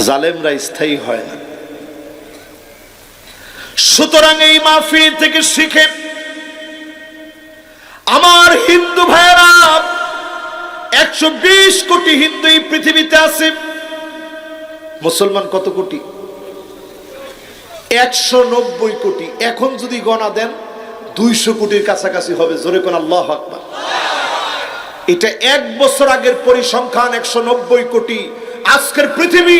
জালেমরা স্থায়ী হয় না। সুতরাং এই মাহফিল থেকে শিখে আমার হিন্দু ভাইয়েরা, 120 কোটি হিন্দু এই পৃথিবীতে আছে। মুসলমান কত কোটি? 190 কোটি। এখন যদি গণা দেন 200 কোটির কাছাকাছি হবে। জোরে কোন আল্লাহু আকবার। এটা 1 বছর আগের পরিসংখ্যান 190 কোটি। আজকের পৃথিবী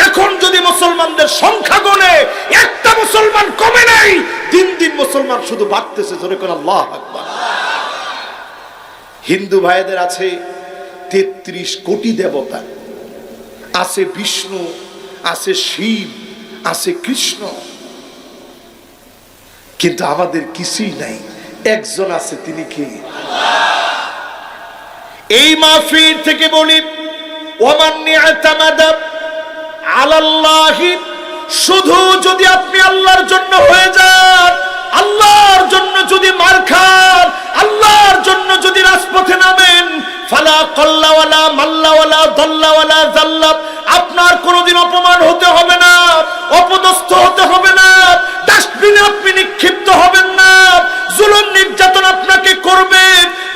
এখন যদি মুসলমানদের সংখ্যা গণে, একটা মুসলমান কমে নাই, দিন দিন মুসলমান শুধু বাড়তেছে। জোরে কোন আল্লাহু আকবার। হিন্দু ভাইদের আছে 33 কোটি দেবতা, আছে বিষ্ণু, আছে শিব, আছে কৃষ্ণ, কিন্তু আমাদের কিছুই নাই। একজন আছে, তিনি কে? এই মাহফিল থেকে বলি, ওমান ইতামাদা আলাল্লাহি, শুধু যদি আপনি আল্লাহর জন্য হয়ে যান, আল্লাহর জন্য যদি মার খান, আল্লাহর জন্য যদি রাজপথে নামেন, ফালা কল্লা ওয়ালা মাল্লা ওয়ালা দাল্লা ওয়ালা জাল্লা, আপনার কোনোদিন অপমান হতে হবে না, অপদস্থ হতে হবে না, ডাস্টবিনে আপনি নিক্ষিপ্ত হবেন না, জুলুম নির্যাতন আপনাকে করবে,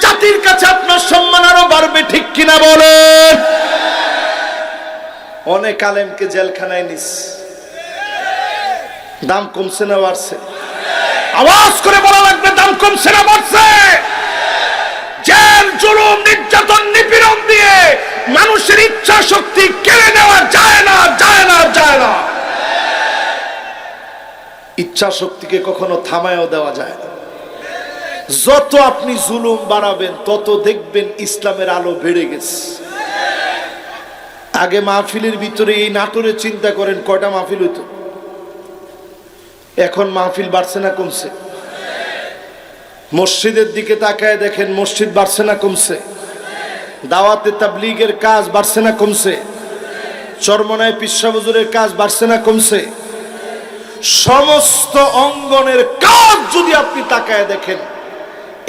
জাতির কাছে আপনার সম্মান আরো বাড়বে। ঠিক কিনা বলেন? অনেক আলেমকে জেলখানায় নিস, দাম কমছে না বাড়ছে? আওয়াজ করে বলা লাগবে, দাম কমছে না বাড়ছে? জেল, জুলুম, নির্যাতন, নিপীড়ন দিয়ে মানুষের ইচ্ছা শক্তি কেড়ে নেওয়া যায় না, যায় না, যায় না। ইচ্ছা শক্তিকে কখনো থামায়ও দেওয়া যায় না। যত আপনি জুলুম বাড়াবেন তত দেখবেন ইসলামের আলো বেড়ে গেছে। আগে মাহফিলের ভিতরে এই নাটোরে চিন্তা করেন কয়টা মাহফিল হইতো, এখন মাহফিল বাড়ছে না কমছে? মসজিদের দিকে তাকায় দেখেন, মসজিদ বাড়ছে না কমছে? দাওয়াতে তাবলীগের কাজ বাড়ছে না কমছে? চরমনায় পিসা হুজুরের কাজ বাড়ছে না কমছে? সমস্ত অঙ্গনের কাজ যদি আপনি তাকায় দেখেন,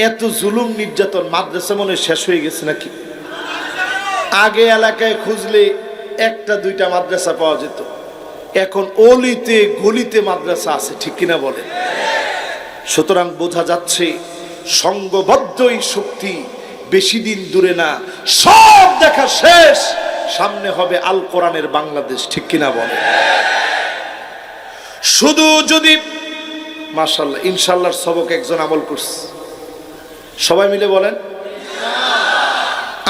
এত জুলুম নির্যাতন, মাদ্রাসা মনে শেষ হয়ে গেছে নাকি? আগে এলাকায় খুঁজলে একটা দুইটা মাদ্রাসা পাওয়া যেত, এখন অলিতে গলিতে মাদ্রাসা আছে। ঠিক কিনা বলেন? সুতরাং বোঝা যাচ্ছে সংঘবদ্ধই শক্তি, বেশি দিন দূরে না, সব দেখা শেষ, সামনে হবে আল কোরআনের বাংলাদেশ। ঠিক কিনা বলেন? শুধু যদি মাশাআল্লাহ ইনশাআল্লাহর সবক একজন আমল করছে, সবাই মিলে বলেন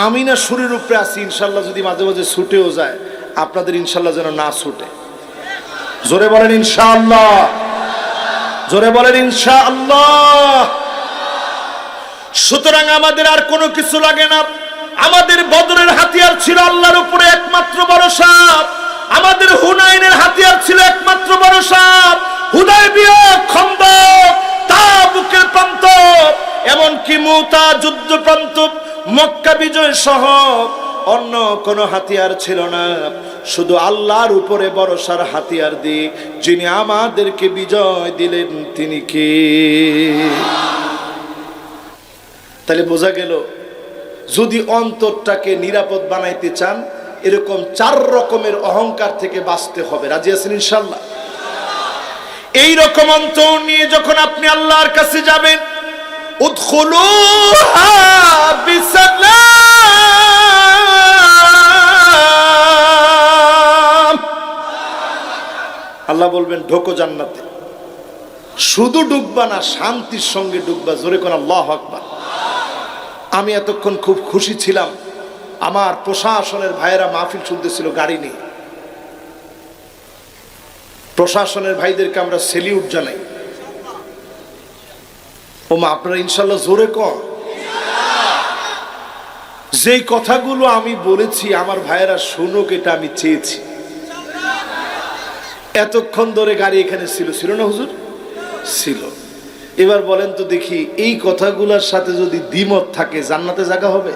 আমি না সুরের উপরে আছি। ইনশাআল্লাহ যদি মাঝে মাঝে ছুটেও যায়, আপনাদের ইনশাআল্লাহ যেন না ছুটে। জোরে বলেন ইনশাআল্লাহ, জোরে বলেন ইনশাআল্লাহ। সুতরাং আমাদের আর কোনো কিছু লাগে না। আমাদের বদরের হাতিয়ার ছিল আল্লাহর উপরে একমাত্র ভরসা, আমাদের হুনাইনের হাতিয়ার ছিল একমাত্র ভরসা। হুদায়বিয়া, খন্দক, তাবুকের প্রান্ত, এমনকি মুতা যুদ্ধ প্রান্ত, মক্কা বিজয় সহ অন্য কোনো হাতিয়ার ছিল না, শুধু আল্লাহর উপরে ভরসার হাতিয়ার দিয়ে যিনি আমাদেরকে বিজয় দিলেন তিনি কে? তাহলে বোঝা গেল, যদি অন্তরটাকে নিরাপদ বানাইতে চান, এরকম 4 রকমের অহংকার থেকে বাঁচতে হবে। রাজি আছেন ইনশাআল্লাহ? এই রকম অন্তর নিয়ে যখন আপনি আল্লাহর কাছে যাবেন, উদখুলুহা বিসালাম, আল্লাহ বলবেন ঢোকো জান্নাতে। শুধু ঢুকবা না, শান্তির সঙ্গে ঢুকবা। জোরে কোন আল্লাহু আকবার। আমি এতক্ষণ খুব খুশি ছিলাম, আমার প্রশাসনের ভাইয়েরা মাহফিল শুনতেছিল গাড়ি নিয়ে। প্রশাসনের ভাইদেরকে আমরা সেলিউট জানাই। ও মা, আপনারা ইনশাআল্লাহ জোরে কন। যেই কথাগুলো আমি বলেছি আমার ভাইয়েরা শুনুক, এটা আমি চেয়েছি। এতক্ষণ ধরে গাড়ি এখানে ছিল না হুজুর? ছিল। এবার বলেন তো দেখি, এই কথাগুলোর সাথে যদি দ্বিমত থাকে, জান্নাতে জায়গা হবে?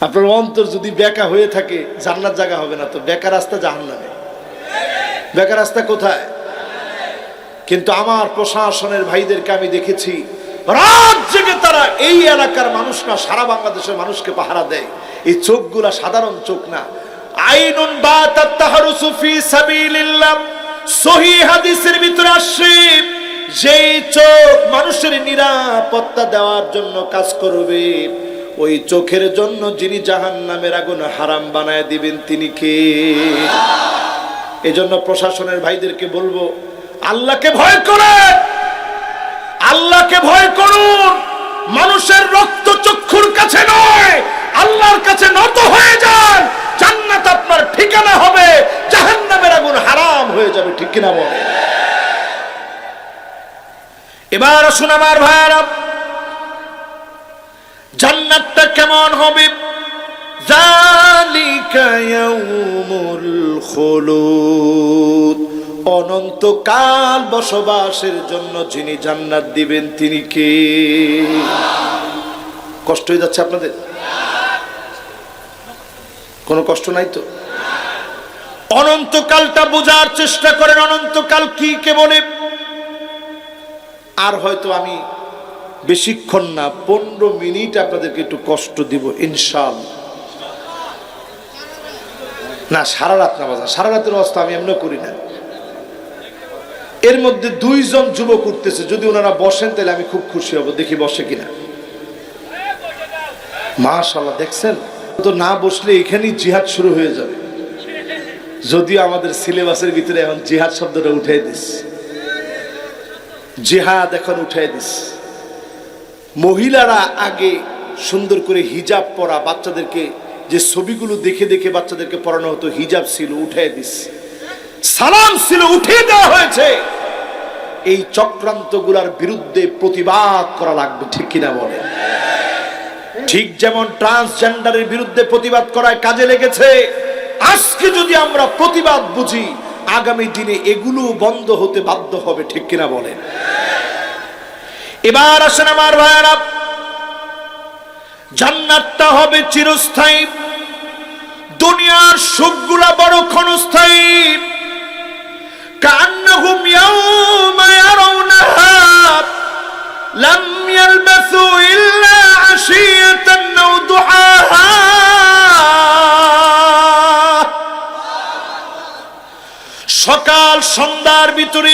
আপনার অন্তর যদি বেকা হয়ে থাকে, জান্নাত জায়গা হবে না। তো বেকা রাস্তা জাহান্নামে। বেকা রাস্তা কোথায়? কিন্তু আমার প্রশাসনের ভাইদেরকে আমি দেখেছি, রাত জেগে তারা এই এলাকার মানুষ না, সারা বাংলাদেশের মানুষকে পাহারা দেয়। এই চোখগুলা সাধারণ চোখ না, আইনুন বাতাত তাহরুসু ফি সাবিলিল্লাহ, সহিহ হাদিসের ভিতরে আসছে যেই চোখ মানুষের নিরাপত্তা দেওয়ার জন্য কাজ করবে, ওই চোখের জন্য যিনি জাহান্নামের আগুন হারাম বানায় দিবেন তিনি কে? এজন্য প্রশাসনের ভাইদেরকে বলবো, আল্লাহকে ভয় করেন, আল্লাহকে ভয় করুন। মানুষের রক্ত চক্ষুর কাছে নয়, আল্লাহর কাছে নত হয়ে যান। জান্নাত আপনার ঠিকানা হবে, জাহান্নামের আগুন হারাম হয়ে যাবে। ঠিক কিনা বল? এবার আসুন আমার ভাইরা, জান্নাতটা কেমন হবে? যালিকা ইয়াউমুল খুলুদ, অনন্তকাল বসবাসের জন্য যিনি জান্নাত দিবেন তিনি কে? কষ্ট হয়ে যাচ্ছে আপনাদের? কোনো কষ্ট নাই তো? অনন্তকালটা বোঝার চেষ্টা করেন, অনন্তকাল কি কে বলে। আর হয়তো আমি বেশিক্ষণ না, 15 মিনিট আপনাদেরকে একটু কষ্ট দিব ইনশাআল্লাহ। না, সারা রাত নামাজ, সারা রাতের অবস্থা আমি এমনি করি না। এর মধ্যে 2 জন যুবক উঠতেছে, যদি ওনারা বসেন তাহলে আমি খুব খুশি হব। দেখি বসে কিনা। মাশাআল্লাহ, দেখছেন তো? না বসলে এখানেই জিহাদ শুরু হয়ে যাবে। যদিও আমাদের সিলেবাসের ভিতরে এখন জিহাদ শব্দটা উঠাই দিস, জিহাদ এখন উঠাই দিস। মহিলারা আগে সুন্দর করে হিজাব পরা, বাচ্চাদেরকে যে ছবিগুলো দেখে দেখে বাচ্চাদেরকে পড়ানো হতো, হিজাব ছিল উঠাই দিস, সালাম ছিল উঠিয়ে দেওয়া হয়েছে। এই চক্রান্তগুলোর বিরুদ্ধে প্রতিবাদ করা লাগবে। ঠিক কিনা বলে? ঠিক যেমন ট্রান্সজেন্ডারের বিরুদ্ধে প্রতিবাদ করায় কাজে লেগেছে, আজকে যদি আমরা প্রতিবাদ বুঝি, আগামী দিনে এগুলো বন্ধ হতে বাধ্য হবে। ঠিক কিনা বলে? এবার আসেন আমার ভাইরা, জান্নাতটা হবে চিরস্থায়ী। দুনিয়ার সুখগুলা বড় ক্ষণস্থায়ী। কান্নাহুম ইয়াউমা ইয়ারাউনাহা লাম ইয়ালবাসু ইল্লা আশিয়াতান আও দুহাহা। সকাল সন্ধ্যার ভিতরে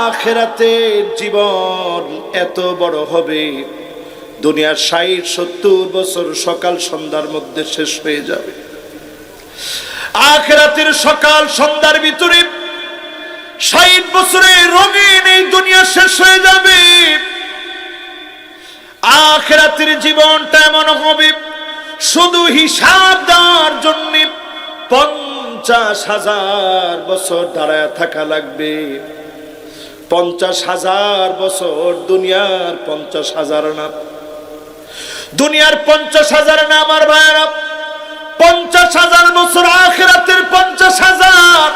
আখিরাতের জীবন এত বড় হবে, দুনিয়ার 60-70 বছর সকাল সন্ধ্যার মধ্যে শেষ হয়ে যাবে। আখিরাতের সকাল সন্ধ্যার ভিতরে 60 বছরের রঙিন এই দুনিয়া শেষ হয়ে যাবে। আখিরাতের জীবনটা এমন হবে, শুধু হিসাব দেওয়ার জন্য 50,000 বছর দাঁড়ায় থাকা লাগবে। 50,000 বছর, দুনিয়ার 50,000 না, দুনিয়ার 50,000 না আমার ভাইরা। 50,000 বছর, আখিরাতের 50,000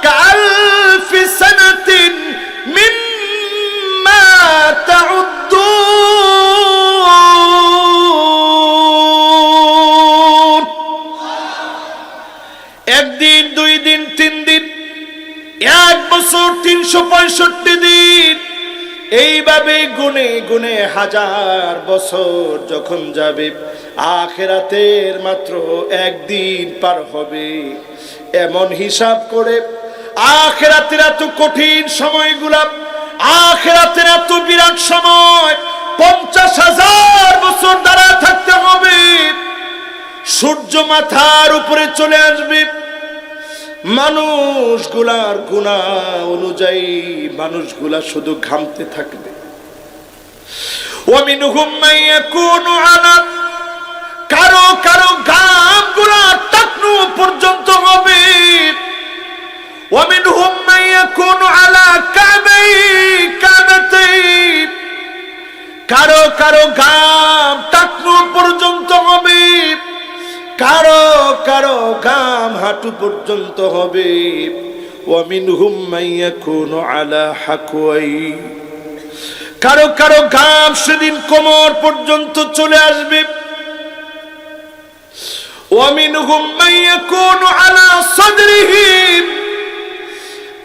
কালফি সানাতিন মিম্মা তাউদ্দুন। একদিন, 2 দিন, 3 দিন, 1 বছর 365 দিন, এইভাবে গুনে গুনে 1000 বছর যখন যাবে, আখিরাতের মাত্র 1 দিন পার হবে। এমন হিসাব করে আখিরাতের এত কঠিন সময়গুলা, আখিরাতের এত বিরাট সময়, 50,000 বছর দাঁড়ায় থাকতে হবে। সূর্য মাথার উপরে চলে আসবে, মানুষগুলার গুনাহ অনুযায়ী মানুষগুলা শুধু ঘামতে থাকবে। ওয়ামিনহুম মান ইয়াকুনু আলা, কারো কারো ঘামগুলা টাকনু পর্যন্ত হবে। ওয়ামিনহুম মান ইয়াকুনু আলা কাবাতাই, কারো কারো ঘাম টাকনু পর্যন্ত হবে, কারো কারো ঘাম হাঁটু পর্যন্ত হবে। ওয়ামিনহুম মান ইয়াকুনু আলা হাকওয়াই, কারো কারো ঘাম সেদিন কোমর পর্যন্ত চলে আসবে। ওয়ামিনহুম মান ইয়াকুনু আলা সাদরিহি,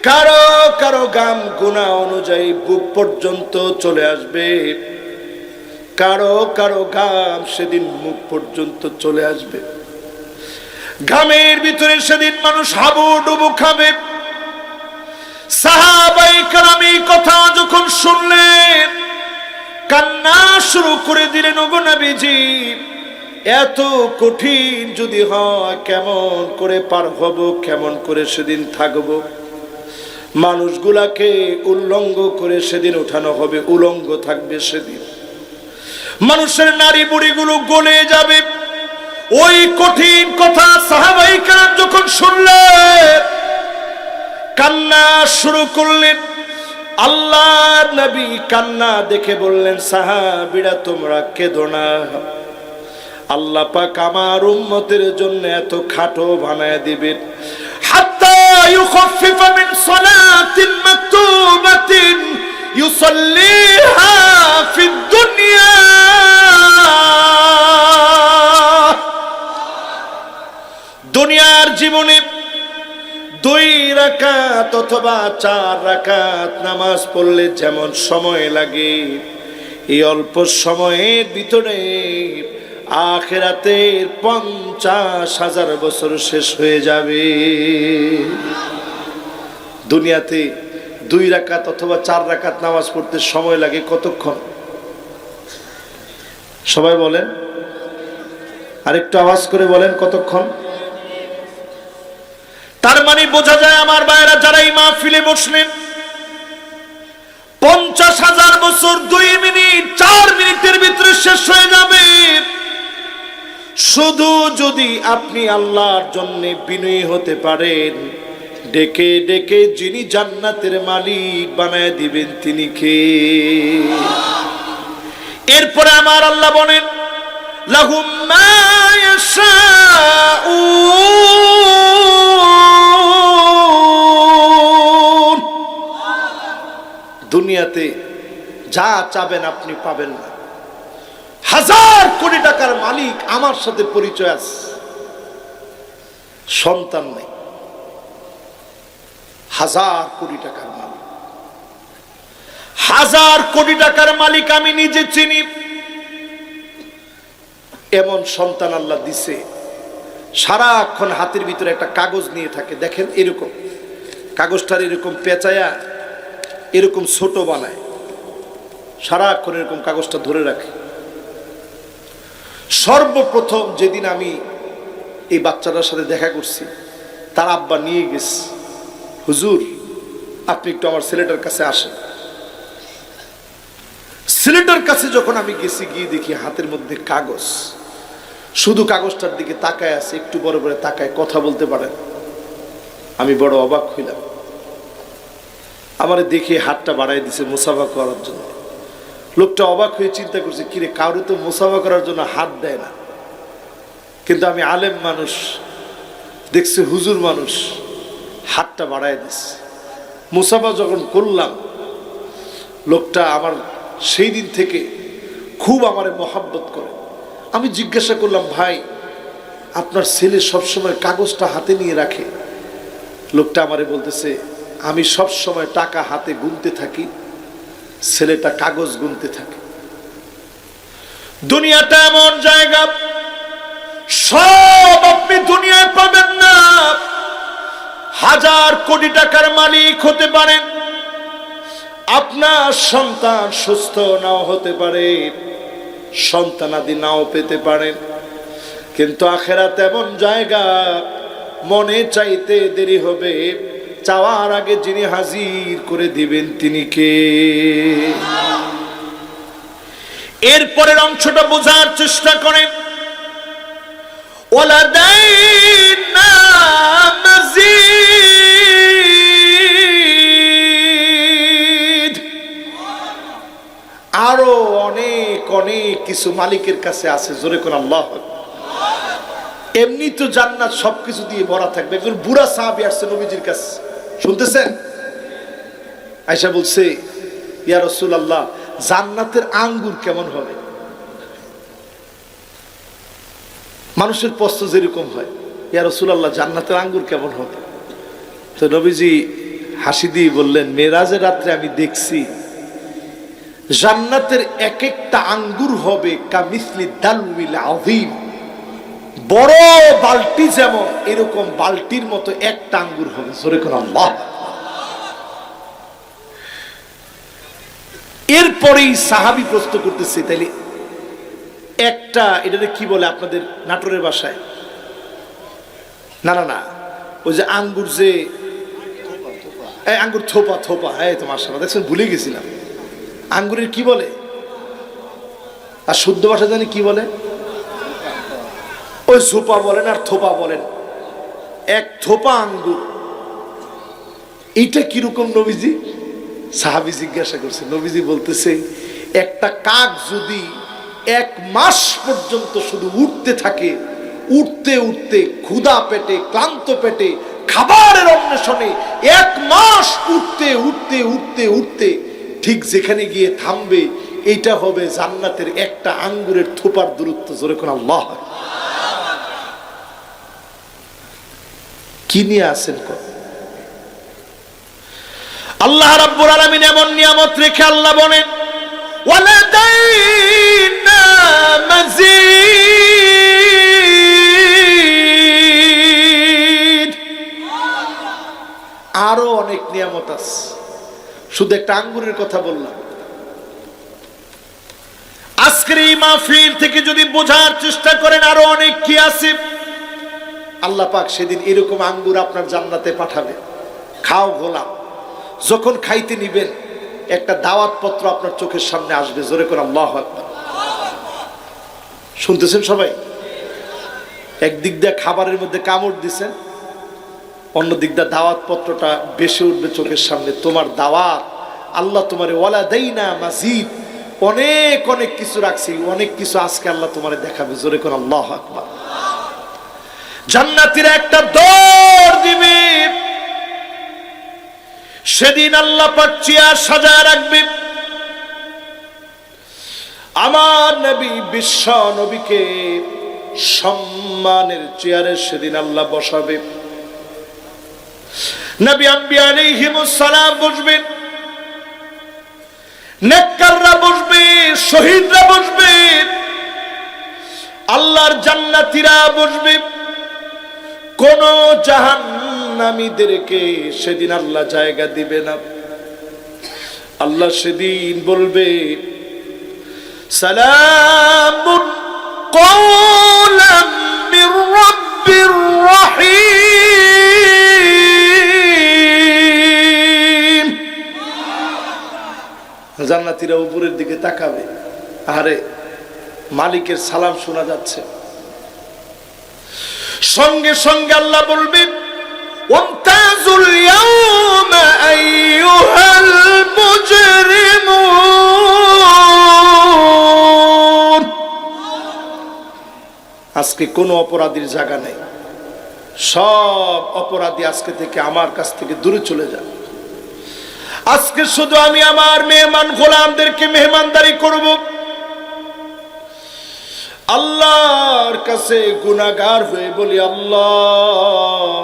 কারো কারো ঘাম গুনাহ অনুযায়ী বুক পর্যন্ত চলে আসবে, কারো কারো ঘাম সেদিন মুখ পর্যন্ত চলে আসবে। ঘামের ভিতরে সেদিন মানুষ হাবুডুবু খাবে। সাহাবায়ে কেরাম এই কথা যখন শুনলেন কান্না শুরু করে দিলেন। ওগো নবীজি, এত কঠিন যদি হয় কেমন করে পার হব, কেমন করে সেদিন থাকব? মানুষগুলাকে উল্লঙ্গ করে সেদিন উঠানো হবে, উলঙ্গ থাকবে সেদিন। মানুষের নারী বুড়িগুলো গলে যাবে। ওই কঠিন কথা সাহাবায়ে কেরাম যখন শুনলেন কান্না শুরু করলেন। আল্লাহর নবী কান্না দেখে বললেন, সাহাবীরা তোমরা কেঁদো না, আল্লাহ পাক আমার উম্মতের জন্য এত খাটো বানায় দিবেন, হাত্তা ইউখাফফিফা মিন সালাতিন মাকতুবাতিন ইউসাল্লিহা ফিদ দুনিয়া। দুনিয়ার জীবনে 2 রাকাত অথবা 4 রাকাত নামাজ পড়লে যেমন সময় লাগে, এই অল্প সময়ের ভিতরে আখিরাতের 50,000 বছর শেষ হয়ে যাবে। দুনিয়াতে 2 রাকাত অথবা 4 রাকাত নামাজ পড়তে সময় লাগে কতক্ষণ? সবাই বলেন, আরেকটু আওয়াজ করে বলেন কতক্ষণ? তার মানে বোঝা যায় আমার ভাইরা যারা এই মাহফিলে বসলেন 50,000 বছর 2 মিনিট 4 মিনিটের ভিতরে শেষ হয়ে যাবে। শুধু যদি আপনি আল্লাহর জন্য বিনয়ী হতে পারেন, ডেকে ডেকে যিনি জান্নাতের মালিক বানায় দিবেন তিনি কে? এরপরে আমার আল্লাহ বলেন, লাহুম মা ইয়াশাউন। দুনিয়াতে যা চাবেন আপনি পাবেন না। 1000 কোটি টাকার মালিক আমার সাথে পরিচয় আছে, সন্তান নেই। 1000 কোটি টাকার মালিক, 1000 কোটি টাকার মালিক আমি নিজে চিনি। এমন সন্তান আল্লাহ দিছে, সারাক্ষণ হাতের ভিতরে একটা কাগজ নিয়ে থাকে। দেখেন এরকম কাগজটার এরকম পেঁচায়া এরকম ছোট বানায়, সারাক্ষণ এরকম কাগজটা ধরে রাখে। সর্বপ্রথম যেদিন আমি এই বাচ্চাটার সাথে দেখা করছি, তার আব্বা নিয়ে গেছে, হুজুর আপনি একটু আমার ছেলেটার কাছে আসেন। ছেলেটার কাছে যখন আমি গেছি, গিয়ে দেখি হাতের মধ্যে কাগজ, শুধু কাগজটার দিকে তাকায় আছে, একটু বড় বড় তাকায়, কথা বলতে পারে। আমি বড় অবাক হইলাম। আমারে দেখে হাতটা বাড়াই দিছে মুসাফা করার জন্য। লোকটা অবাক হয়ে চিন্তা করছে, কিরে কাউরে তো মুসাফা করার জন্য হাত দেয় না, কিন্তু আমি আলেম মানুষ, দেখছি হুজুর মানুষ, হাতটা বাড়াই দিছে। মুসাফা যখন করলাম, লোকটা আমার সেই দিন থেকে খুব আমারে মহাব্বত করে। আমি জিজ্ঞাসা করলাম, ভাই আপনার ছেলে সবসময় কাগজটা হাতে নিয়ে রাখে? লোকটা আমারে বলতেছে, আমি সব সময় টাকা হাতে গুনতে থাকি, ছেলেটা কাগজ গুনতে থাকে। দুনিয়াটা এমন জায়গা, সব আপনি দুনিয়ায় পাবেন না। 1000 কোটি টাকার মালিক হতে পারেন, আপনার সন্তান সুস্থ নাও হতে পারে, সন্তানাদি নাও পেতে পারেন, কিন্তু আখিরাত এমন জায়গা, মনে চাইতে দেরি হবে, চাওয়ার আগে যিনি হাজির করে দিবেন তিনি কে? এরপরের অংশটা বোঝার চেষ্টা করেন। ওয়ালাদাইনা মাজিদ, আরো অনেক অনেক কিছু মালিকের কাছে আছে। জোরে কোন আল্লাহু আকবার। এমনি তো জান্নাত সবকিছু দিয়ে ভরা থাকবে। একজন বুড়া সাহাবী আসছে নবীজির কাছে, শুনতেছেন? আয়েশা বলছে, ইয়া রাসূলুল্লাহ, জান্নাতের আঙ্গুর কেমন হবে? মানুষের প্রশ্ন যেরকম হয়, ইয়া রাসূলুল্লাহ জান্নাতের আঙ্গুর কেমন হবে? তো নবীজি হাসি দিয়ে বললেন, মেরাজের রাত্রে আমি দেখছি জান্নাতের এক একটা আঙ্গুর হবে কামিসলি দালউইল আযীম, বড় বালতি যেমন, এরকম বালতির মতো একটা আঙ্গুর হবে। জোরে করে আল্লাহ। এরপরেই সাহাবী প্রশ্ন করতেছে, তাইলে একটা, এটাকে কি বলে আপনাদের নাটোরের ভাষায়? না না না, ওই যে আঙ্গুর, যে আঙ্গুর থোপা, থোপা, হ্যাঁ তোমার সাথে দেখছেন, ভুলে গেছিলাম। আঙ্গুরের কি বলে? আর শুদ্ধ ভাষা জানি কি বলে? ওই ঝোপা বলেন আর থোপা বলেন, এক থোপা আঙ্গুর, এইটা কিরকম নবীজি? সাহাবী জিজ্ঞাসা করছে। নবীজি বলতেছে, একটা কাক যদি 1 মাস পর্যন্ত শুধু উঠতে থাকে, উঠতে উঠতে ক্ষুধা পেটে, ক্লান্ত পেটে, খাবারের অন্বেষণে 1 মাস উঠতে উঠতে উঠতে উঠতে ঠিক যেখানে গিয়ে থামবে, এটা হবে জান্নাতের একটা আঙ্গুরের থোপার দূরত্ব। জোরে কোন আল্লাহ। কি নিয়ে আছেন? আল্লাহ রাব্বুল আলামিন এমন নিয়ামত রেখে আল্লাহ বলেন, ওয়ালাদাইনা মাজিদ, আরো অনেক নিয়ামত আছে, শুধু একটা আঙ্গুরের কথা বললাম। আজকের এই মাহফিল থেকে যদি বোঝার চেষ্টা করেন আরো অনেক কি আছে, আল্লাহ পাক সেদিন এরকম আঙ্গুর আপনার জান্নাতে পাঠাবে। খাও গোলাম, যখন খাইতে নিবেন একটা দাওয়াত পত্র আপনার চোখের সামনে আসবে। জোরে করে আল্লাহু আকবার। শুনতেছেন সবাই? একদিক দিয়ে খাবারের মধ্যে কামড় দিছেন, অন্য দিক দিয়ে দাওয়াত পত্রটা বেশি উঠবে চোখের সামনে। তোমার দাওয়াত, আল্লাহ তোমারে ওয়ালাদাইনা মাজিদ, অনেক অনেক কিছু রাখছি, অনেক কিছু আজকে আল্লাহ তোমারে দেখাবে। জোরে করে আল্লাহু আকবার। জান্নাতীরা একটা দৌড় দিবে, সেদিন আল্লাহ পাক চেয়ার সাজায় রাখবে। আমার নবী, বিশ্ব নবীকে সম্মানের চেয়ারে সেদিন আল্লাহ বসাবে। নবী আম্বিয়া আলাইহিমুস সালাম বসবেন, নেককাররা বসবে, শহীদরা বসবে, আল্লাহর জান্নাতীরা বসবে। কোন জাহান্নামীদেরকে সেদিন আল্লাহ জায়গা দিবে না। আল্লাহ সেদিন বলবে, সালামুন কওলাম মির রাব্বির রহিম। জান্নাতীরা উপরের দিকে তাকাবে, আরে মালিকের সালাম শোনা যাচ্ছে। সঙ্গে সঙ্গে আল্লাহ বলবেন, ওয়ামতাজুল ইয়াওমা আইয়ুহাল মুজরিমুন। আজকে কোনো অপরাধীর জায়গা নেই, সব অপরাধী আজকে থেকে আমার কাছ থেকে দূরে চলে যান। আজকে শুধু আমি আমার মেহমান গোলামদেরকে মেহমানদারি করব। আল্লাহর কাছে গুনাহগার হয়ে বলি, আল্লাহ,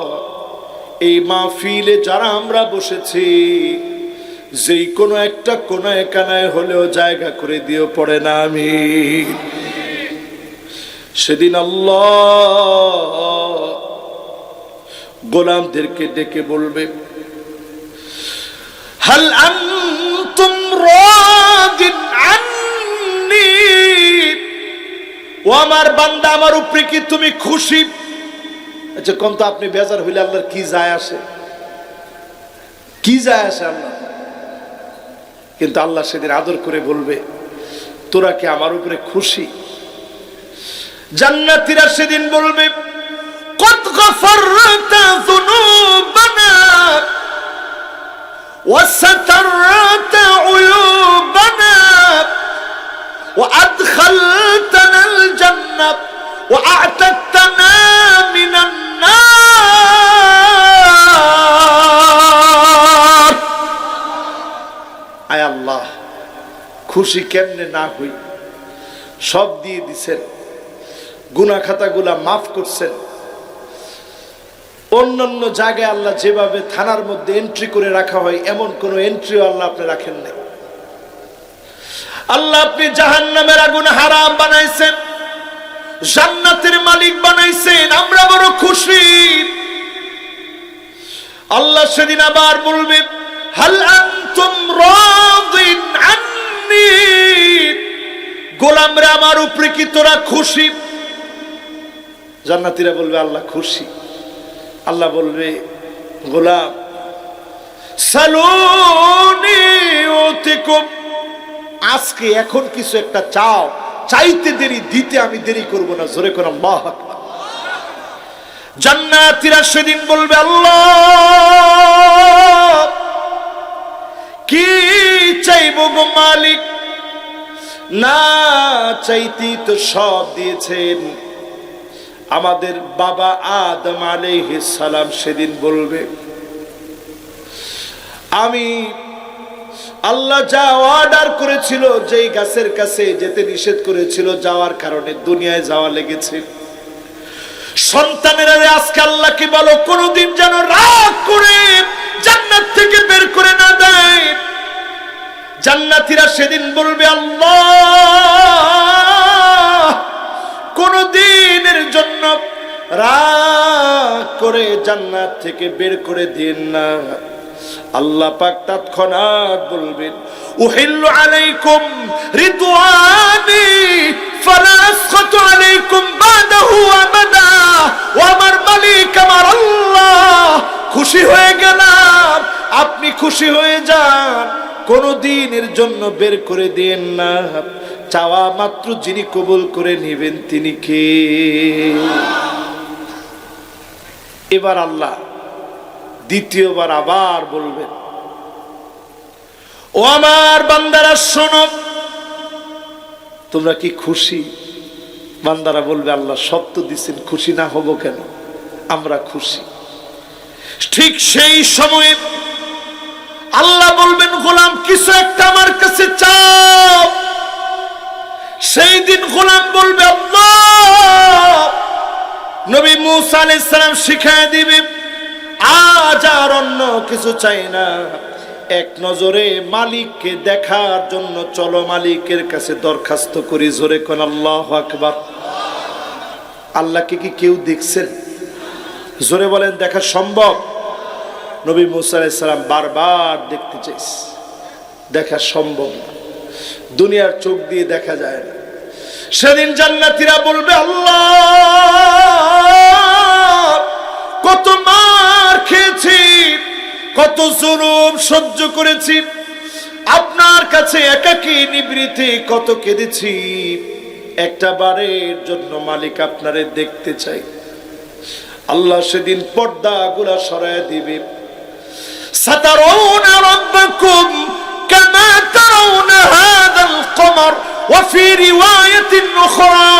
এই মাহফিলে যারা আমরা বসেছি, যেই কোনো একটা কোনায় কানায় হলেও জায়গা করে দিও, পড়ে না আমি। সেদিন আল্লাহ গোলামদেরকে ডেকে বলবে, হাল আনতুম রাদিন আন্নী, ও আমার বান্দা, আমার উপরে কি তুমি খুশি? আচ্ছা কোন তো, আপনি বেজার হইলে আল্লাহর কি যায় আসে? কি যায় আসে আল্লাহ? কিন্তু আল্লাহ সেদিন আদর করে বলবে, তোরা কি আমার উপরে খুশি? জান্নাতীরা সেদিন বলবে, কদ গফরতা যুনুবানা ওয়া সাতারতা উয়ুবানা ওয়া আদখালতানাল জান্নাত ওয়া আ'তাদতানা মিনান নার। আয় আল্লাহ, খুশি কেমনে না হই? সব দিয়ে দিছেন, গুনাহ খাতাগুলা মাফ করছেন। অন্যান্য জায়গায় আল্লাহ যেভাবে থানার মধ্যে এন্ট্রি করে রাখা হয়, এমন কোন এন্ট্রিও আল্লাহ আপনি রাখেন নাই। আল্লাহ আপনি জাহান্নামের আগুন হারাম বানাইছেন, জান্নাতের মালিক বানাইছেন, আমরা বড় খুশি। আল্লাহ সেদিন আবার বলবে, হাল আনতুম রাদিন আন্নি, গোলামরা আমার উপরে কি তোরা খুশি? জান্নাতীরা বলবে আল্লাহ খুশি। আল্লাহ বলবে, গোলাম সালুনি উতিকুম, আজকে এখন কিছু একটা চাও, চাইতে দেরি, দিতে আমি দেরি করব না। জোরে করে আল্লাহু আকবার। জান্নাতীরা সেদিন বলবে, আল্লাহ কি চাইবো গো মালিক? না চাইতি তো সব দিয়েছেন। আমাদের বাবা আদম আলাইহিস সালাম সেদিন বলবে, আমি আল্লাহ যা অর্ডার করেছিল, যেই গাছের কাছে যেতে নিষেধ করেছিল, যাওয়ার কারণে দুনিয়ায় যাওয়া লেগেছে। সন্তানেরা আজকে আল্লাহকে বলো, কোনদিন যেন রাগ করে জান্নাত থেকে বের করে না দেয়। জান্নাতীরা সেদিন বলবে, আল্লাহ কোনদিনের জন্য রাগ করে জান্নাত থেকে বের করে দিন না। আল্লাহ পাক তৎক্ষণাৎ বলবেন, উহিল্লু আলাইকুম রিদওয়ানি ফালা আসখাতু আলাইকুম বাদাহু আবাদা। ও আমার মালিক, আমার আল্লাহ, খুশি হয়ে গেলাম, আপনি খুশি হয়ে যান, কোনদিনের জন্য বের করে দেন না। চাওয়া মাত্র যিনি কবুল করে নেবেন তিনি কে? এবার আল্লাহ দ্বিতীয়বার আবার বলবেন, ও আমার বান্দারা শোনো, তোমরা কি খুশি? বান্দারা বলবে, আল্লাহ সত্য দিচ্ছেন, খুশি না হব কেন? আমরা খুশি। ঠিক সেই সময়ে আল্লাহ বলবেন, গোলাম কিছু একটা আমার কাছে চাও। সেই দিন গোলাম বলবে, আল্লাহ, নবী মুসা আলাইহিস সালাম শিখায় দিবে, আজ আর অন্য কিছু চাই না, এক নজরে মালিককে দেখার জন্য চলো মালিকের কাছে দরখাস্ত করি। জোরে কোন আল্লাহু আকবার। আল্লাহকে কি কেউ দেখছেন? জোরে বলেন, দেখা সম্ভব? নবী মুসা আলাইহিস সালাম বারবার দেখতে চাইছে, দেখা সম্ভব না, দুনিয়ার চোখ দিয়ে দেখা যায় না। সেদিন জান্নাতীরা বলবে, আল্লাহ কত মার খেয়েছি, কত জুলুম সহ্য করেছি, আপনার কাছে একাকী নিবৃতে কত কেঁদেছি, একটা বারের জন্য মালিক আপনারে দেখতে চাই। আল্লাহ সেদিন পর্দাগুলা সরায় দিবে। সাতারাউনা রাব্বাকুম কামা তারাউনা হাযাল কমর ওয়া ফি রিওয়ায়াতিন উখরা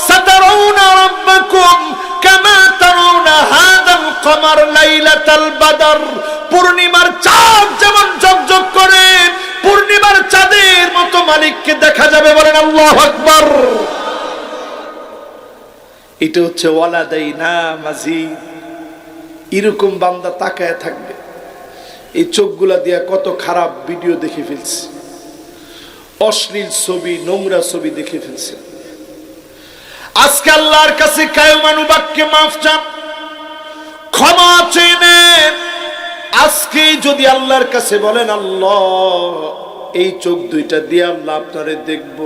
সাতারাউনা রাব্বাকুম কামা তারাউনা হাযাল কমর লাইলাতাল বদর। পূর্ণিমার চাঁদ যেমন ঝকঝক করে, পূর্ণিমার চাঁদের মতো মালিককে দেখা যাবে। বলেন আল্লাহু আকবার। এটা হচ্ছে ওয়ালাদাইনা মাজিদ। এরকম বান্দা তাকায় থাকবে। এই চোখগুলা দিয়া কত খারাপ ভিডিও দেখে ফেলছে, অশ্লীল ছবি, নোংরা ছবি দেখে ফেলছে। আজকে আল্লাহর কাছে কায়মানু বাক্যে মাফ চান, ক্ষমা চেয়ে নেন। আজকে যদি আল্লাহর কাছে বলেন, আল্লাহ এই চোখ দুইটা দিয়ে আল্লাহ আপনারে দেখব,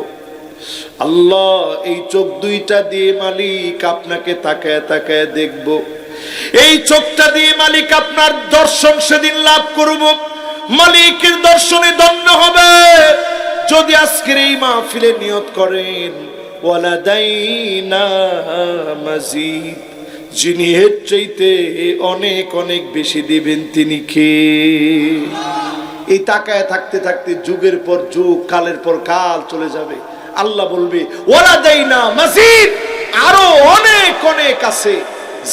আল্লাহ এই চোখ দুইটা দিয়ে মালিক আপনাকে তাকায় তাকায় দেখব, এই চোখটা দিয়ে মালিক আপনার দর্শন সেদিন লাভ করব, মালিকের দর্শনে ধন্য হবে। যদি আজকের এই মাহফিলে নিয়ত করেন, ওয়ালাদাইনা মাজিদ, যিনি এর চাইতে অনেক অনেক বেশি দিবেন তিনি কে? এই তাকায় থাকতে থাকতে যুগের পর যুগ, কালের পর কাল চলে যাবে। আল্লাহ বলবে, ওয়ালাদাইনা মাজিদ, আরো অনেক অনেক আছে,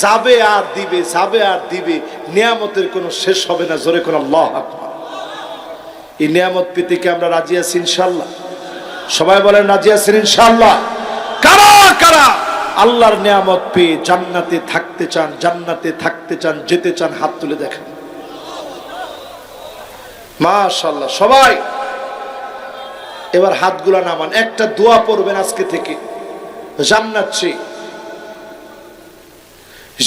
যাবে আর দিবে, যাবে আর দিবে। নিয়ামতের কোনো শেষ হবে না। জোরে কোন আল্লাহু আকবার। এই নিয়ামত পেতে কি আমরা রাজি আছি ইনশাআল্লাহ? সবাই বলেন রাজি আছেন ইনশাআল্লাহ? কারা কারা আল্লাহর নিয়ামত পেয়ে জান্নাতে থাকতে চান, জান্নাতে থাকতে চান, যেতে চান, হাত তুলে দেখেন। মাশাআল্লাহ। সবাই এবার হাতগুলা নামান, একটা দোয়া পড়বেন আজকে থেকে। জান্নাত চাই,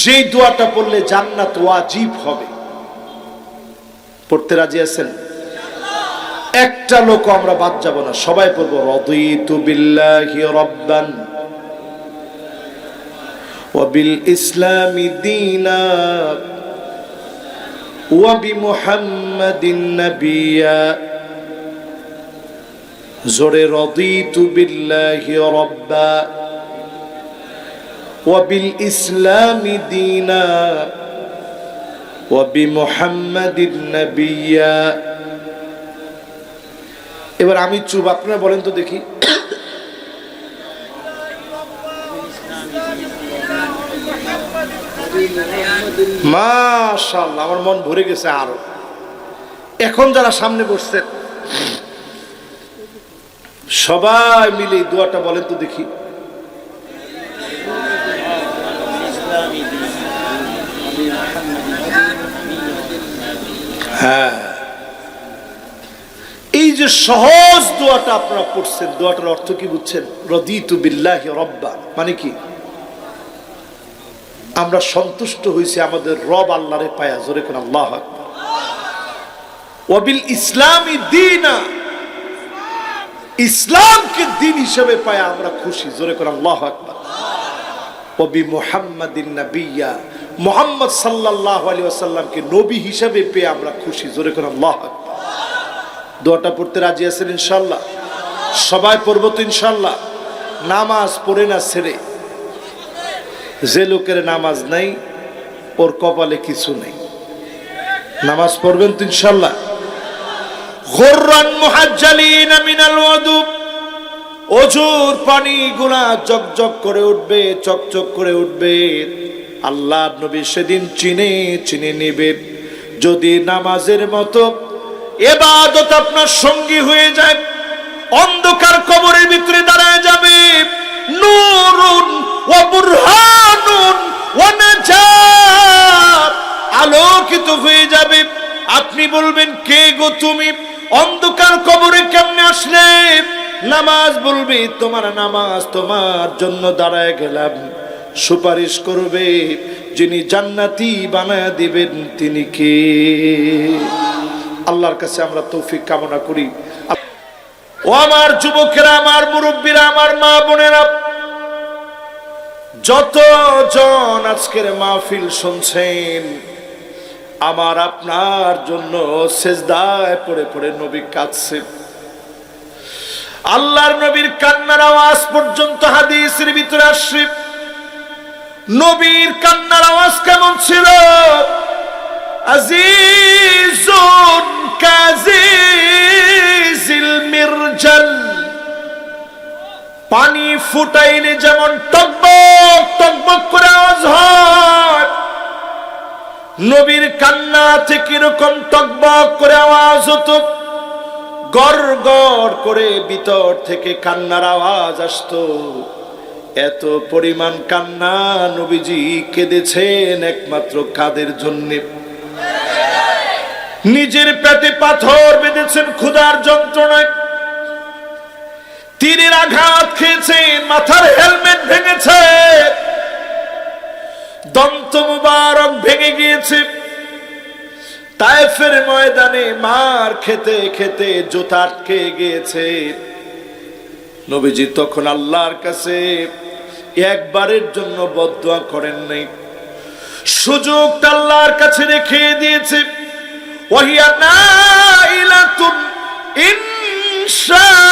যেই দোয়াটা পড়লে জান্নাত ওয়াজিব হবে, পড়তে রাজি আছেন? একটা লোক আমরা বাদ যাব না, সবাই পড়বো রাদিতু বিল্লাহি রাব্বান ওয়া বিল ইসলামি দীনা ওয়া বিমুহাম্মাদিন নাবিয়্যা। জোরে রাদিতু বিল্লাহি রাব্বা ওয়া বিল ইসলামি দীনা ওয়া বিমুহাম্মাদিন নাবিয়্যা। এবার আমি চুপ, আপনারা বলেন তো দেখি। মাশাআল্লাহ, আমার মন ভরে গেছে আরো। এখন যারা সামনে বসছেন সবাই মিলে এই দোয়াটা বলেন তো দেখি। হ্যাঁ, এই যে সহজ দোয়াটা আপনারা পড়ছেন, দোয়াটার অর্থ কি বুঝছেন? রাদিতু বিল্লাহি রাব্বা মানে কি? আমরা সন্তুষ্ট হয়েছি আমাদের রব আল্লাহরে পায়া। জোরে কোন আল্লাহু আকবার। ওয়া বিল ইসলামি দীনা, ইসলামকে দিন হিসেবে পায়া আমরা খুশি। জোরে কোন আল্লাহু আকবার। ওয়া বিমুহাম্মাদিন নাবিয়্যা, মুহাম্মদ সাল্লাল্লাহু আলাইহি ওয়াসাল্লামকে নবী হিসেবে পেয়ে আমরা খুশি। জোরে কোন আল্লাহু আকবার। দোয়াটা পড়তে রাজি আছেন ইনশাআল্লাহ? সবাই পড়বো তো ইনশাআল্লাহ? নামাজ পড়ে না ছেড়ে, যে লোকের নামাজ নাই ওর কপালে কিছু নেই। নামাজ পড়বেন তো ইনশাআল্লাহ? গুররান মুহাজ্জালিন মিনাল ওযু, ওযুর পানিগুলা জকজক করে উঠবে, চকচক করে উঠবে। আল্লাহর নবী সেদিন চিনে চিনে নেবে। যদি নামাজের মতো ইবাদত আপনার সঙ্গী হয়ে যায়, অন্ধকার কবরের ভিতরে দাঁড়ায় যাবে। নূরুন ওয়া বুরহানুন ওয়া নাজাত, আলোকিত হয়ে যাবে। আপনি বলবেন, কে গো তুমি? অন্ধকার কবরে কেমনে আসলে? নামাজ বলবে, তোমার নামাজ তোমার জন্য দাঁড়ায় গেলাম। সুপারিশ করবে, যিনি জান্নাতি বানায় দিবেন তিনি কে? আল্লাহর কাছে আমরা তৌফিক কামনা করি। ও আমার যুবকেরা, আমার মুরব্বীরা, আমার মা বোনেরা, যতজন আজকের মাহফিল শুনছেন, আমার আপনার জন্য সেজদায় পড়ে পড়ে নবী কাঁদছে। আল্লাহর নবীর কান্নার আওয়াজ পর্যন্ত হাদিসের ভিতরে আসছে। নবীর কান্নার আওয়াজ কেমন ছিল? আজিজুন কাজিজিল মিরজাল, পানি ফুটাইলে যেমন টকবক টকবক করে আওয়াজ হয়, নবীর কান্না থেকে এরকম টকবক করে আওয়াজ হতো। গড় গড় করে ভিতর থেকে কান্নার আওয়াজ আসতো। এত পরিমাণ কান্না, নবীজি কেঁদেছেন একমাত্র কাদের জন্যে? নিজের পেটে পাথর বেঁধেছেন ক্ষুধার যন্ত্রণায়, তীরের আঘাত খেয়েছেন, মাথার হেলমেট ভেঙেছে, দন্ত মুবারক ভেঙে গিয়েছে। তায়েফের ময়দানে মার খেতে খেতে জুতা আটকে গিয়েছে। নবীজি তখন আল্লাহর কাছে একবারের জন্য বদদুয়া করেন নাই, সুযোগটা আল্লাহর কাছে রেখে দিয়েছে। ওয়াহিয়া নাইলাতুন ইনশাআল্লাহ,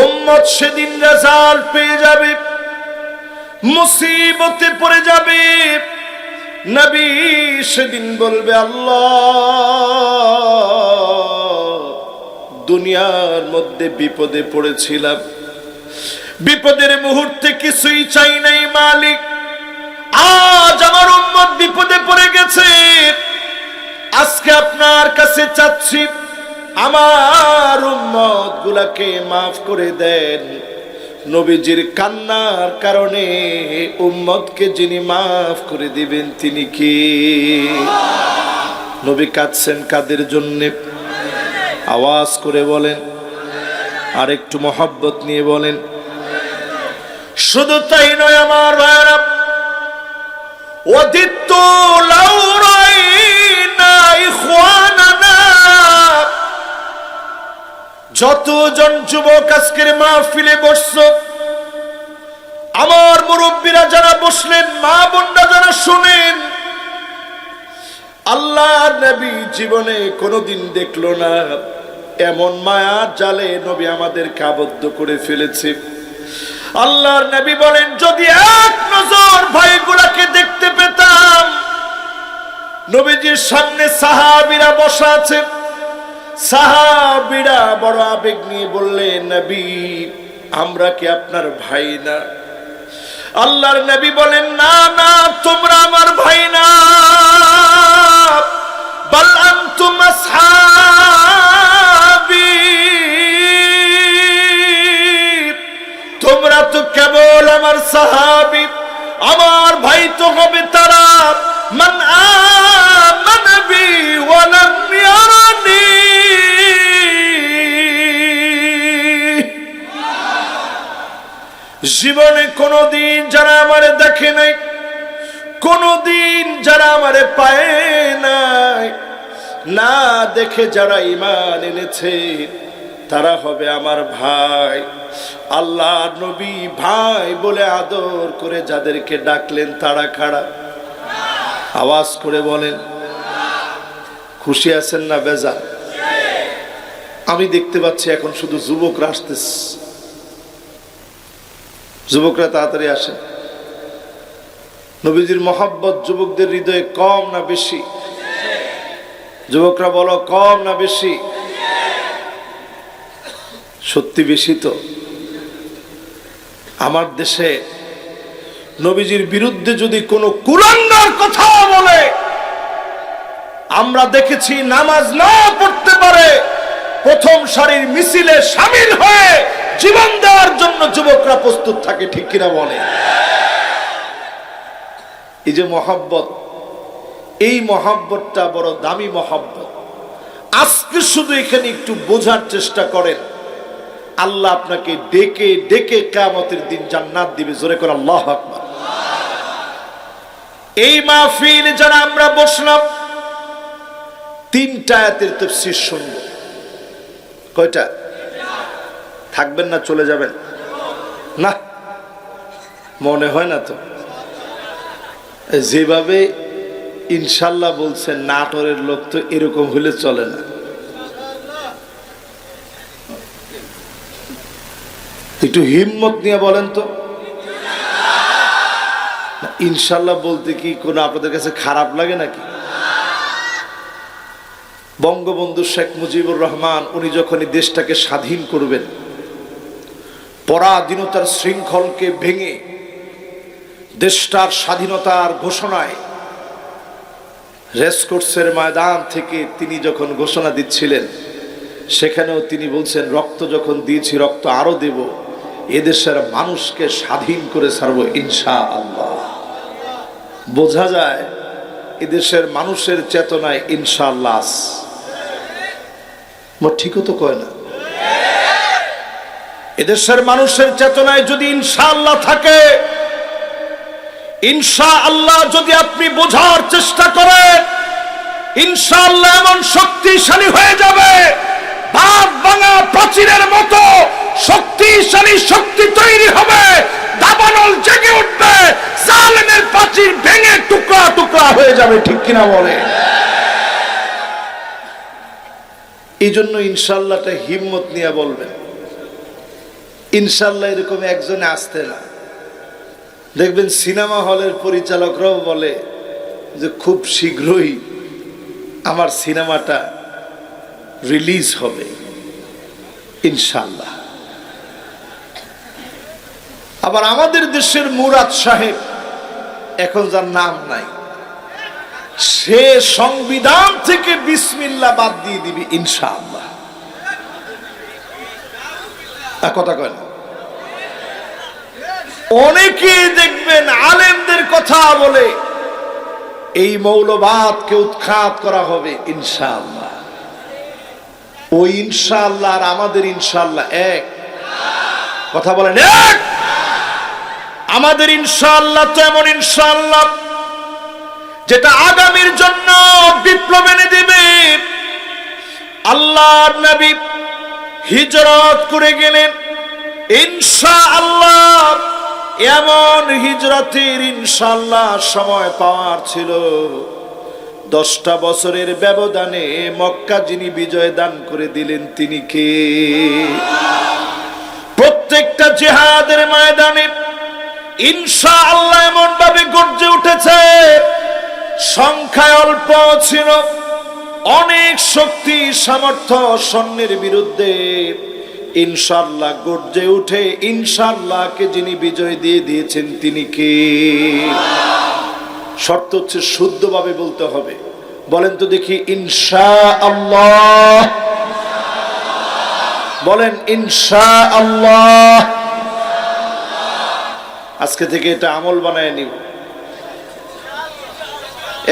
উম্মত সেদিন রেজাল্ট পেয়ে যাবে, মুসিবতে পড়ে যাবে। নবী সেদিন বলবে, আল্লাহ, দুনিয়ার মধ্যে বিপদে পড়েছিলাম, বিপদের মুহূর্তে কিছুই চাই নাই মালিক, আজ আমার উম্মত বিপদে পড়ে গেছে, আজকে আপনার কাছে চাচ্ছি আমার উম্মত গুলাকে মাফ করে দেন। নবীজির কান্নার কারণে উম্মতকে যিনি মাফ করে দিবেন তিনি কে? নবী কাঁদছেন কাদের জন্যে? আওয়াজ করে বলেন, আর একটু মহব্বত নিয়ে বলেন। শুধু তাই নয় আমার ভাইরা, ওয়াদিতু লাউ রাইনা ইখওয়ানানা, যতজন যুবক আজকের মাহফিলে বসছো, আমার মুরব্বীরা যারা বসলেন, মা বোনরা যারা শুনেন, আল্লাহর নবী জীবনে কোনোদিন দেখলো না এমন মায়ার জালে নবী আমাদেরকে আবদ্ধ করে ফেলেছে। আল্লাহর নবী বলেন, যদি এক নজর ভাইগুলাকে দেখতে পেতাম। নবীজির সামনে সাহাবীরা বসা আছেন, সাহাবীরা বড় আবেগ নিয়ে বললেন, নবী আমরা কি আপনার ভাই না? আল্লাহর নবী বলেন, না না, তোমরা আমার ভাই না, বাল আনতুম আসহাবী, তোমরা তো কেবল আমার সাহাবী। আমার ভাই তো হবে তারা মান আমানা বি ওয়া লাম ইয়ারানি, জীবনে কোনদিন যারা আমারে দেখে নাই, কোনদিন যারা আমারে পায় নাই, না দেখে যারা ঈমান এনেছে, তারা হবে আমার ভাই। আল্লাহ নবী ভাই বলে আদর করে যাদেরকে ডাকলেন তারা কারা? আওয়াজ করে বলেন। খুশি আছেন না বেজার? আমি দেখতে পাচ্ছি এখন শুধু যুবকরা আসতেছে। যুবকরা তাড়াতাড়ি আসেন। নবীজির মহব্বত যুবকদের হৃদয়ে কম না বেশি? যুবকরা বলো, কম না বেশি? সত্যি বেশি তো। আমার দেশে নবীজির বিরুদ্ধে যদি কোনো কুলাঙ্গার কথা বলে, আমরা দেখেছি নামাজ না পড়তে পারে প্রথম সারির মিছিলে শামিল হয়ে জীবন দেওয়ার জন্য যুবকরা প্রস্তুত থাকে, ঠিক কিনা বলে? এই যে মহব্বত, এই মহব্বতটা বড় দামি মহব্বত। আজকে শুধু এখানে একটু বোঝার চেষ্টা করেন, আল্লাহ আপনাকে ডেকে ডেকে কিয়ামতের দিন জান্নাত দিবে। জোরে করে আল্লাহু আকবার। এই মাহফিলে যারা আমরা বসলাম, তিনটা আয়াতের তাফসীর শুনব। কয়টা? থাকবেন না চলে যাবেন? না, মনে হয় না তো। যেভাবে ইনশাল্লাহ বলছেন, নাটোরের লোক তো এরকম হলে চলে না। একটু হিম্মত নিয়ে বলেন তো। ইনশাল্লাহ বলতে কি কোনো আপনাদের কাছে খারাপ লাগে নাকি? বঙ্গবন্ধু শেখ মুজিবুর রহমান উনি যখন এই দেশটাকে স্বাধীন করবেন, পরাধীনতার শৃঙ্খলকে ভেঙে দেশটার স্বাধীনতার ঘোষণায় রেসকোর্সের ময়দান থেকে তিনি যখন ঘোষণা দিচ্ছিলেন, সেখানেও তিনি বলছেন, রক্ত যখন দিয়েছি রক্ত আরো দেব, এদেশের মানুষকে স্বাধীন করে ছাড়বো ইনশাআল্লাহ। বোঝা যায় এদেশের মানুষের চেতনায় ইনশাআল্লাহ। ঠিকও তো কয় না? এদেশের মানুষের চেতনায় যদি ইনশাআল্লাহ থাকে, ইনশাআল্লাহ যদি আপনি বোঝার চেষ্টা করেন, ইনশাআল্লাহ এমন শক্তিশালী হয়ে যাবে, বাঁধ ভাঙা প্রাচীরের মতো শক্তিশালী শক্তি তৈরি হবে, দাবানল জেগে উঠবে, জালেমের প্রাচীর ভেঙে টুকরা টুকরা হয়ে যাবে, ঠিক কিনা বলে? এই জন্য ইনশাআল্লাহটা হিম্মত নিয়ে বলবেন। ইনশাআল্লাহ এরকম একজনে আসতে না। দেখবেন সিনেমা হলের পরিচালকরাও বলে যে খুব শীঘ্রই আমার সিনেমাটা রিলিজ হবে ইনশাআল্লাহ। আবার আমাদের দেশের মুরাদ সাহেব, এখন যার নাম নাই, সে সংবিধান থেকে বিসমিল্লাহ বাদ দিয়ে দিবি ইনশাআল্লাহ। কথা কয় না? অনেকে দেখবেন আলেমদের কথা বলে এই মৌলবাদকে উৎখাত করা হবে ইনশাআল্লাহ। ওই ইনশাআল্লাহ আর আমাদের ইনশাআল্লাহ এক, কথা বলেন এক। আমাদের ইনশাআল্লাহ তো এমন ইনশাআল্লাহ যেটা আগামীর জন্য বিপ্লব এনে দিবে। আল্লাহর নবী হিজরত করে গেলেন, ইনশাআল্লাহ এমন হিজরতের ইনশাআল্লাহ সময় পাওয়ার ছিল 10টা বছরের ব্যবধানে মক্কা যিনি বিজয় দান করে দিলেন তিনি কে? প্রত্যেকটা জিহাদের ময়দানে ইনশাআল্লাহ এমন ভাবে গর্জে উঠেছে, সংখ্যায় অল্প ছিল, অনেক শক্তি সামর্থ্য সৈন্যের বিরুদ্ধে ইনশাআল্লাহ গর্জে উঠে ইনশাআল্লাহকে যিনি বিজয় দিয়ে দিয়েছেন তিনি কে? শর্ত হচ্ছে শুদ্ধভাবে বলতে হবে। বলেন তো দেখি ইনশাআল্লাহ, বলেন ইনশাআল্লাহ। আজকে থেকে এটা আমল বানায় নিব।